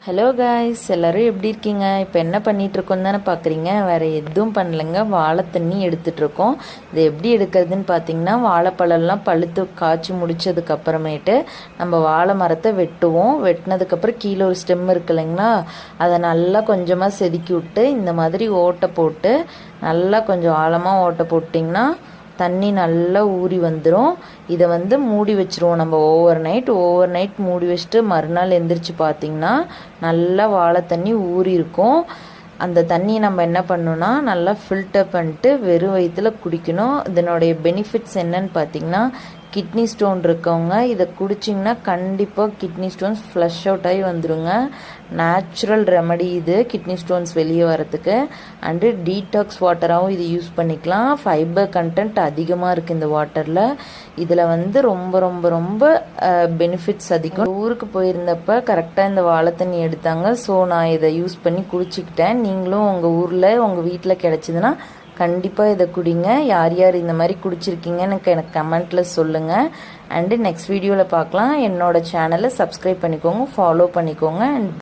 Hello guys, எல்லோரும் எப்படி இருக்கீங்க? இப்போ என்ன பண்ணிகிட்ருக்கோம் தானே பார்க்குறீங்க. வேறு எதுவும் பண்ணலைங்க, வாழை தண்ணி எடுத்துகிட்ருக்கோம். இது எப்படி எடுக்கிறதுன்னு பார்த்தீங்கன்னா, வாழைப்பழம்லாம் பழுத்து காய்ச்சி முடித்ததுக்கப்புறமேட்டு நம்ம வாழை மரத்தை வெட்டுவோம். வெட்டினதுக்கப்புறம் கீழே ஒரு ஸ்டெம் இருக்கு இல்லைங்களா, அதை நல்லா கொஞ்சமாக செதுக்கி விட்டு இந்த மாதிரி ஓட்டை போட்டு நல்லா கொஞ்சம் ஆழமாக ஓட்டை போட்டிங்கன்னா தண்ணி நல்லா ஊறி வந்துடும். இதை மூடி வச்சுருவோம் நம்ம ஓவர் நைட் மூடி வச்சுட்டு மறுநாள் எந்திரிச்சு பார்த்திங்கன்னா நல்லா வாழை தண்ணி ஊறி இருக்கும். அந்த தண்ணியை நம்ம என்ன பண்ணணும்னா நல்லா ஃபில்டர் பண்ணிட்டு வெறும் வயிற்றுல குடிக்கணும். இதனுடைய பெனிஃபிட்ஸ் என்னன்னு பார்த்திங்கன்னா, கிட்னி ஸ்டோன் இருக்கவங்க இதை குடிச்சிங்கன்னா கண்டிப்பாக கிட்னி ஸ்டோன்ஸ் ஃப்ளஷ் அவுட் ஆகி வந்துடுங்க. நேச்சுரல் ரெமடி இது கிட்னி ஸ்டோன்ஸ் வெளியே வரத்துக்கு. அண்டு டீடாக்ஸ் வாட்டராகவும் இது யூஸ் பண்ணிக்கலாம். ஃபைபர் கண்டென்ட் அதிகமாக இருக்குது இந்த வாட்டரில். இதில் ரொம்ப ரொம்ப ரொம்ப பெனிஃபிட்ஸ் அதிகம். ஊருக்கு போயிருந்தப்போ கரெக்டாக இந்த வாழை தண்ணி எடுத்தாங்க. ஸோ நான் இதை யூஸ் பண்ணி குடிச்சிக்கிட்டேன். நீங்களும் உங்கள் ஊரில் உங்கள் வீட்டில் கிடச்சிதுன்னா கண்டிப்பாக இதை குடிங்க. யார் யார் இந்த மாதிரி குடிச்சிருக்கீங்கன்னு எனக்கு கமெண்ட்டில் சொல்லுங்கள். அண்டு நெக்ஸ்ட் வீடியோவில் பார்க்கலாம். என்னோடய சேனலை சப்ஸ்கிரைப் பண்ணிக்கோங்க, ஃபாலோ பண்ணிக்கோங்க. அண்ட்